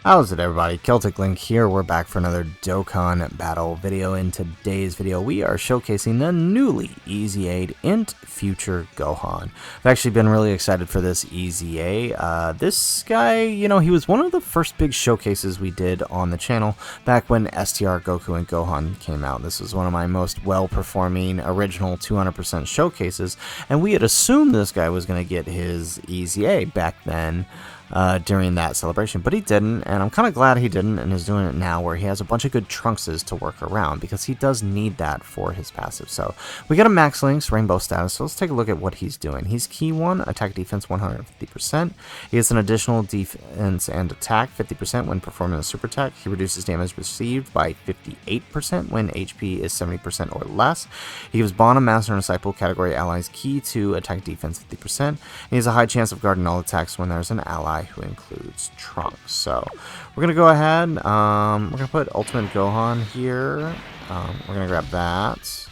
How's it, everybody? Celtic Link here. We're back for another Dokkan battle video. In today's video, we are showcasing the newly EZA Int Future Gohan. I've actually been really excited for this EZA. This guy, he was one of the first big showcases we did on the channel back when STR Goku and Gohan came out. This was one of my most well-performing original 200% showcases, and we had assumed this guy was going to get his EZA back then. During that celebration, but he didn't, and I'm kind of glad he didn't and is doing it now where he has a bunch of good Trunkses to work around because he does need that for his passive. So we got a Max Links Rainbow status, so let's take a look at what he's doing. He's Key 1, attack defense 150%. He gets an additional defense and attack 50% when performing a super attack. He reduces damage received by 58% when HP is 70% or less. He gives Bond, Master, and Disciple category allies Key 2, attack defense 50%. And he has a high chance of guarding all attacks when there's an ally who includes Trunks. So we're gonna go ahead. We're gonna put Ultimate Gohan here. We're gonna grab that.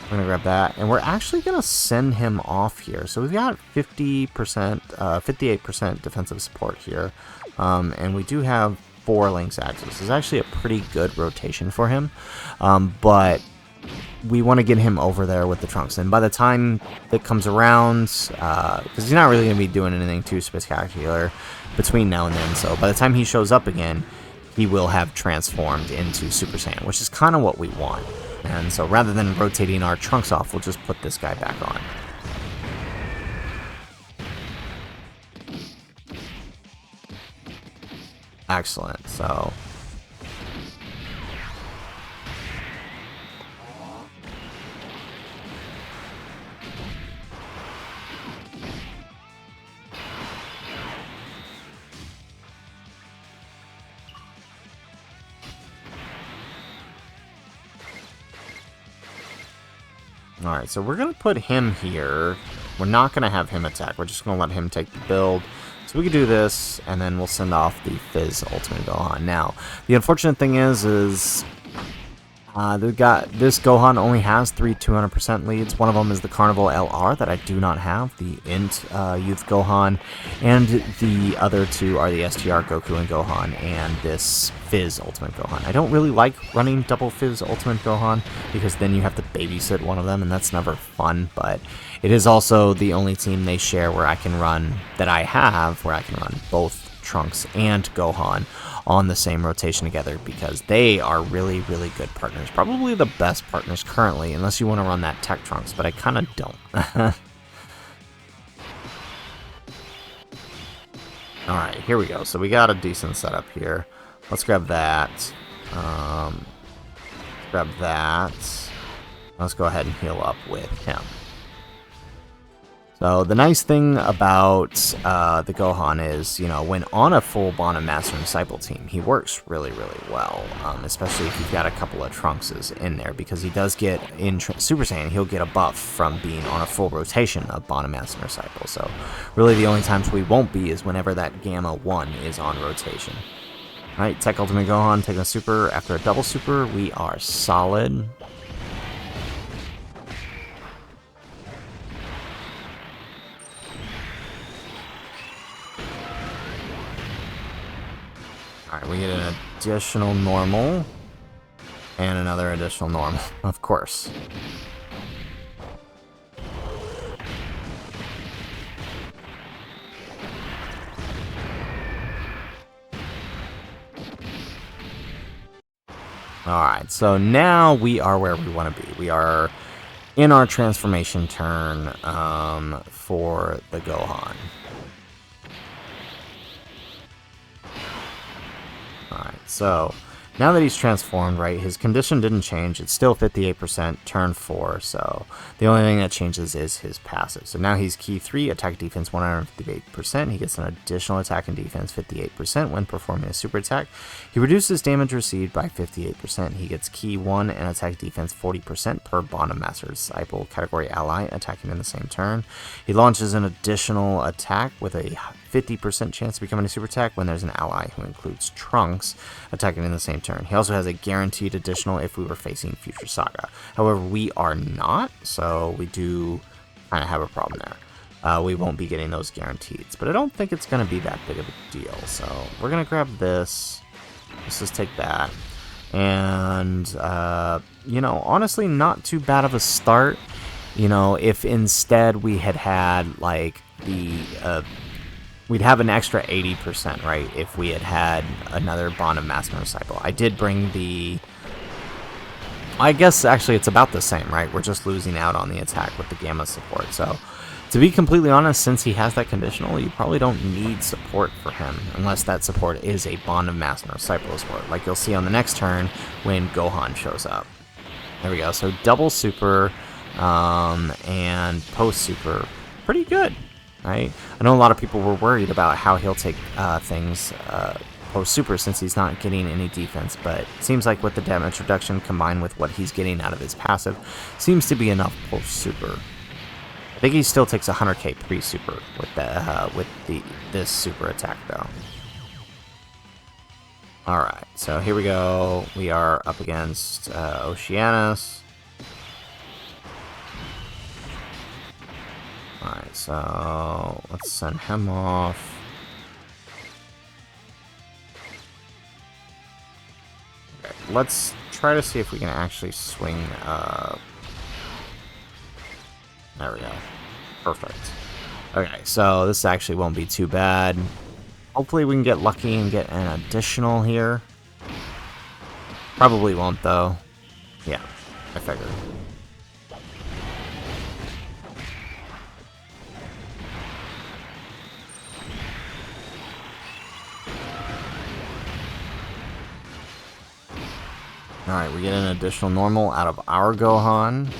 We're gonna grab that, and we're actually gonna send him off here. So we've got 50%, 58% defensive support here, and we do have 4 Links Axis. This is actually a pretty good rotation for him, but we want to get him over there with the Trunks, and by the time that comes around, because he's not really going to be doing anything too spectacular between now and then, so by the time he shows up again, he will have transformed into Super Saiyan, which is kind of what we want. And so rather than rotating our Trunks off, we'll just put this guy back on. Excellent, so alright, so we're going to put him here. We're not going to have him attack. We're just going to let him take the build. So we can do this, and then we'll send off the Fizz Ultimate Gohan. Now, the unfortunate thing is they've got this Gohan only has 3 200% leads. One of them is the Carnival LR that I do not have, the Int Youth Gohan, and the other 2 are the STR Goku and Gohan and this Fizz Ultimate Gohan. I don't really like running double Fizz Ultimate Gohan because then you have to babysit one of them, and that's never fun, but it is also the only team they share where I can run, that I have, where I can run both Trunks and Gohan on the same rotation together because they are really, really good partners. Probably the best partners currently, unless you want to run that Tech Trunks, but I kind of don't. Alright, here we go. So we got a decent setup here. Let's grab that. Grab that. Let's go ahead and heal up with him. So the nice thing about the Gohan is, when on a full Bond and Master and Disciple team, he works really, really well, especially if you've got a couple of Trunkses in there, because he does get, in Super Saiyan, he'll get a buff from being on a full rotation of Bond and Master and Disciple. So really the only times we won't be is whenever that Gamma 1 is on rotation. Alright, Tech Ultimate Gohan taking a super. After a double super, we are solid. Alright, we get an additional normal, and another additional normal, of course. Alright, so now we are where we want to be. We are in our transformation turn for the Gohan. Alright, so now that he's transformed, right, his condition didn't change. It's still 58% turn 4, so the only thing that changes is his passive. So now he's Key 3, attack defense 158%. He gets an additional attack and defense 58% when performing a super attack. He reduces damage received by 58%. He gets Key 1 and attack defense 40% per Bond of Master Disciple category ally attacking in the same turn. He launches an additional attack with a 50% chance of becoming a super attack when there's an ally who includes Trunks attacking in the same turn. He also has a guaranteed additional if we were facing Future Saga. However, we are not, so we do kind of have a problem there. we won't be getting those guarantees. But I don't think it's going to be that big of a deal. So we're going to grab this. Let's just take that. And, you know, honestly, not too bad of a start. You know, if instead we had like the, we'd have an extra 80%, right? If we had another Bond of Mass Motorcycle. I did bring the, I guess actually it's about the same, right? We're just losing out on the attack with the Gamma support. So, to be completely honest, since he has that conditional, you probably don't need support for him, unless that support is a Bond of Mass Motorcycle support, like you'll see on the next turn when Gohan shows up. There we go. So double super and post super, pretty good, right? I know a lot of people were worried about how he'll take things post super since he's not getting any defense, but it seems like with the damage reduction combined with what he's getting out of his passive, seems to be enough post super. I think he still takes 100k pre-super with this super attack though. All right, so here we go. We are up against Oceanus. All right, so let's send him off. Okay, let's try to see if we can actually swing. There we go. Perfect. Okay, so this actually won't be too bad. Hopefully we can get lucky and get an additional here. Probably won't, though. Yeah, I figured. Alright, we get an additional normal out of our Gohan.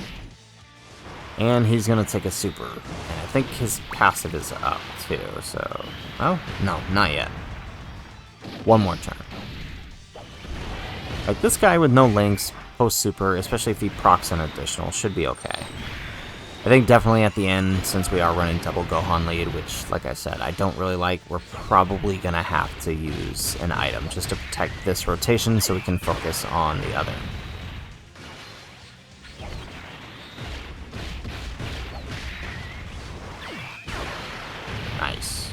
And he's going to take a super. And I think his passive is up, too, so... Oh, no, not yet. One more turn. Like, this guy with no links, post-super, especially if he procs an additional, should be okay. I think definitely at the end, since we are running double Gohan lead, which, like I said, I don't really like, we're probably going to have to use an item just to protect this rotation so we can focus on the other. Nice.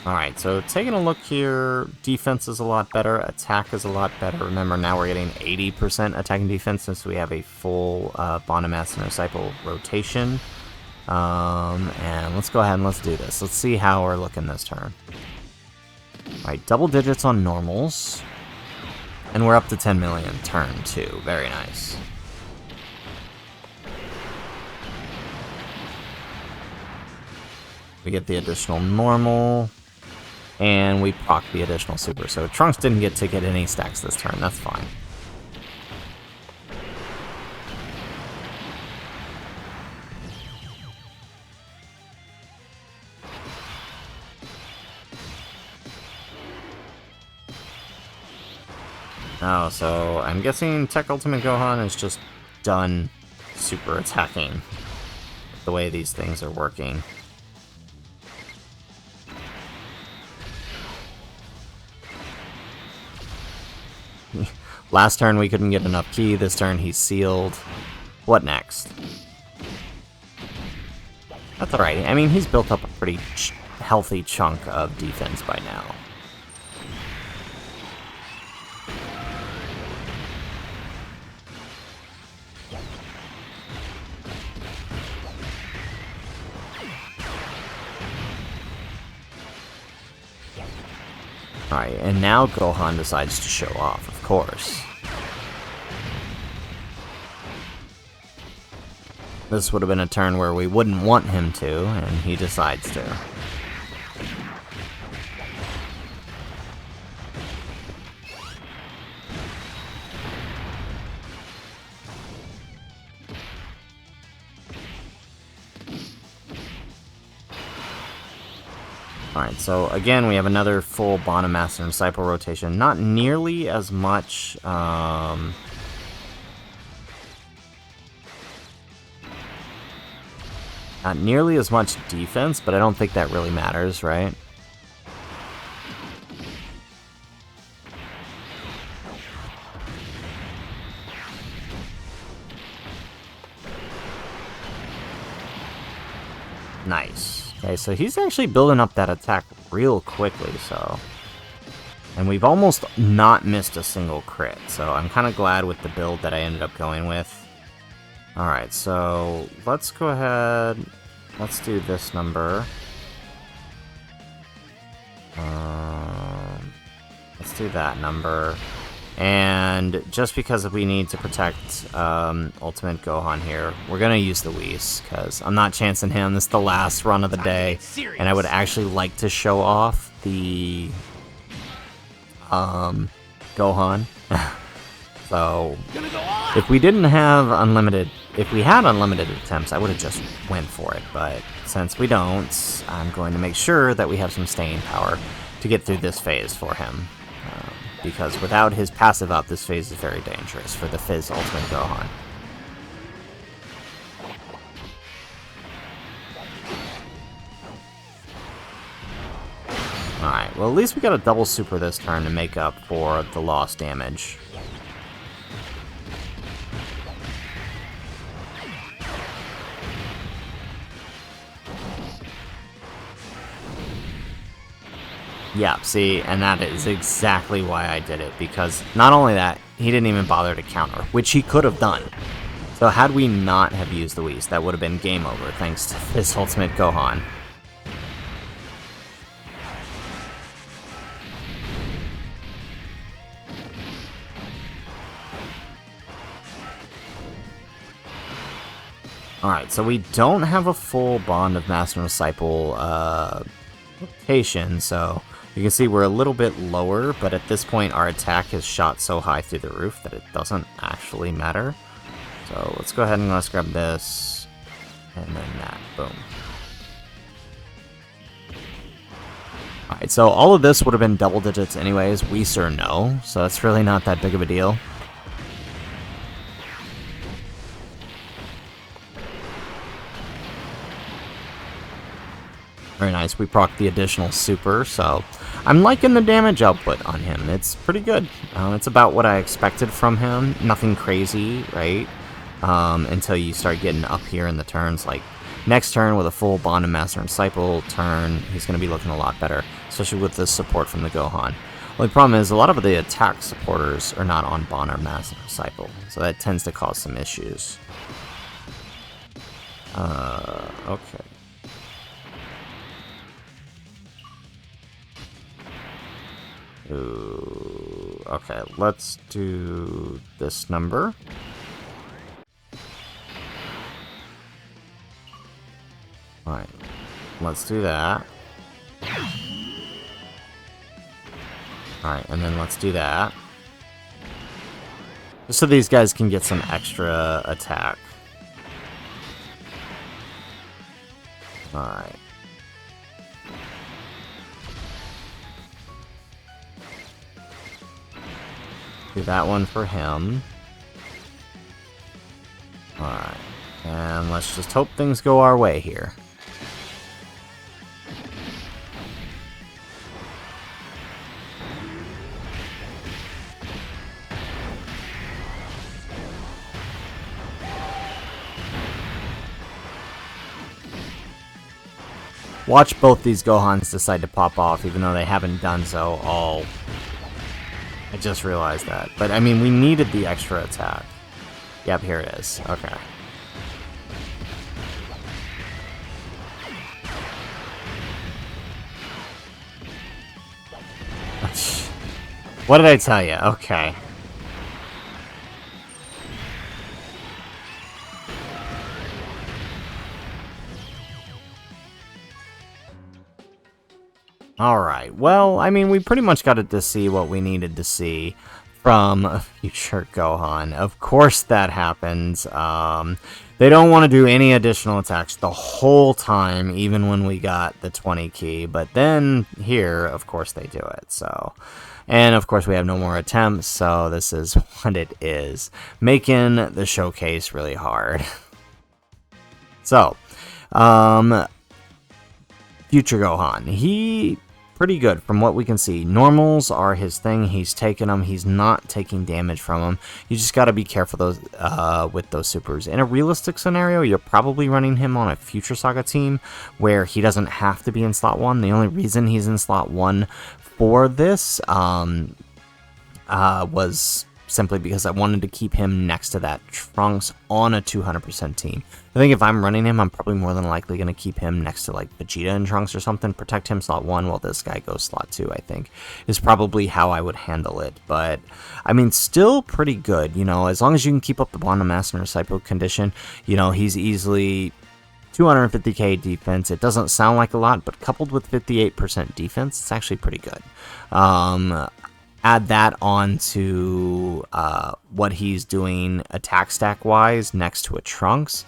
Alright, so taking a look here, defense is a lot better, attack is a lot better. Remember, now we're getting 80% attack and defense since we have a full Bond of Mass Motorcycle rotation. And let's go ahead and let's do this. Let's see how we're looking this turn. Alright, double digits on normals. And we're up to 10 million turn 2. Very nice. We get the additional normal, and we proc the additional super. So Trunks didn't get to get any stacks this turn. That's fine. Oh, so I'm guessing Tech Ultimate Gohan is just done super attacking the way these things are working. Last turn we couldn't get enough ki, this turn he's sealed. What next? That's alright. I mean, he's built up a pretty healthy chunk of defense by now. Alright, and now Gohan decides to show off, of course. This would have been a turn where we wouldn't want him to, and he decides to. Alright, so again, we have another full Bond of Master and Disciple rotation. Not nearly as much, not nearly as much defense, but I don't think that really matters, right? Nice. Okay, so he's actually building up that attack real quickly, so... And we've almost not missed a single crit, so I'm kind of glad with the build that I ended up going with. Alright, so let's go ahead... Let's do this number. Let's do that number. And just because we need to protect Ultimate Gohan here, we're going to use the Whis, because I'm not chancing him. This is the last run of the day, and I would actually like to show off the Gohan. So, if we didn't have unlimited... If we had unlimited attempts, I would have just went for it, but since we don't, I'm going to make sure that we have some staying power to get through this phase for him. Because without his passive up, this phase is very dangerous for the Fizz Ultimate Gohan. Alright, well at least we got a double super this turn to make up for the lost damage. Yeah, see, and that is exactly why I did it, because not only that, he didn't even bother to counter, which he could have done. So had we not have used the Whis, that would have been game over, thanks to this Ultimate Gohan. Alright, so we don't have a full Bond of Master and Disciple rotation, so you can see we're a little bit lower, but at this point our attack has shot so high through the roof that it doesn't actually matter. So let's go ahead and let's grab this, and then that, boom. Alright, so all of this would have been double digits anyways, Whis or no, so that's really not that big of a deal. Very nice, we proc the additional super, so I'm liking the damage output on him. It's pretty good. It's about what I expected from him. Nothing crazy, right? Until you start getting up here in the turns. Like, next turn with a full Bond of Master and Disciple turn, he's going to be looking a lot better, especially with the support from the Gohan. Only problem is, a lot of the attack supporters are not on Bond or Master and Disciple, so that tends to cause some issues. Okay. Ooh, okay, let's do this number. Alright, let's do that. Alright, and then let's do that. Just so these guys can get some extra attack. Alright. Do that one for him. Alright. And let's just hope things go our way here. Watch both these Gohans decide to pop off, even though they haven't done so all... I just realized that. But, I mean, we needed the extra attack. Yep, here it is. Okay. What did I tell you? Okay. Alright, well, I mean, we pretty much got to see what we needed to see from Future Gohan. Of course that happens. They don't want to do any additional attacks the whole time, even when we got the 20 key, but then here, of course, they do it, so... And, of course, we have no more attempts, so this is what it is. Making the showcase really hard. So, Future Gohan. He pretty good from what we can see. Normals are his thing. He's taking them. He's not taking damage from them. You just got to be careful with those supers. In a realistic scenario, you're probably running him on a Future Saga team where he doesn't have to be in slot 1. The only reason he's in slot 1 for this was simply because I wanted to keep him next to that Trunks on a 200% team. I think if I'm running him, I'm probably more than likely going to keep him next to like Vegeta and Trunks or something, protect him slot 1 while this guy goes slot 2, I think, is probably how I would handle it. But, I mean, still pretty good, you know, as long as you can keep up the Bond Master in a Cypo condition, you know, he's easily 250k defense. It doesn't sound like a lot, but coupled with 58% defense, it's actually pretty good. Add that on to what he's doing attack stack wise next to a Trunks.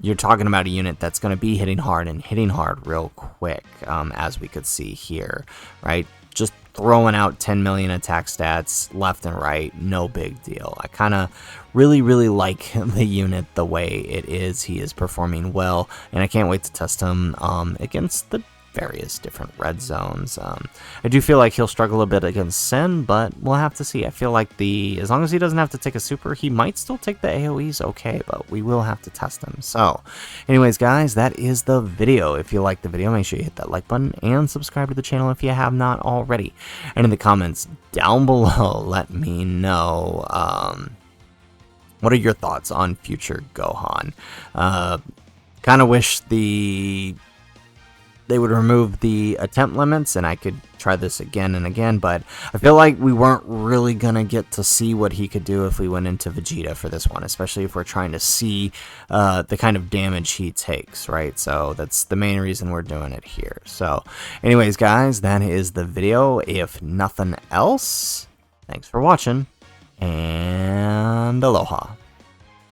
You're talking about a unit that's going to be hitting hard and hitting hard real quick, as we could see here, right? Just throwing out 10 million attack stats left and right, no big deal. I kind of really like the unit the way it is. He is performing well, and I can't wait to test him against the various different red zones. I do feel like he'll struggle a bit against Sen, but we'll have to see. I feel like as long as he doesn't have to take a super, he might still take the AoEs okay, but we will have to test him. So, anyways, guys, that is the video. If you liked the video, make sure you hit that like button and subscribe to the channel if you have not already. And in the comments down below, let me know what are your thoughts on Future Gohan. Kind of wish they would remove the attempt limits and I could try this again and again, but I feel like we weren't really gonna get to see what he could do if we went into Vegeta for this one, especially if we're trying to see the kind of damage he takes, right? So that's the main reason we're doing it here. So anyways, guys, that is the video. If nothing else, thanks for watching, and aloha.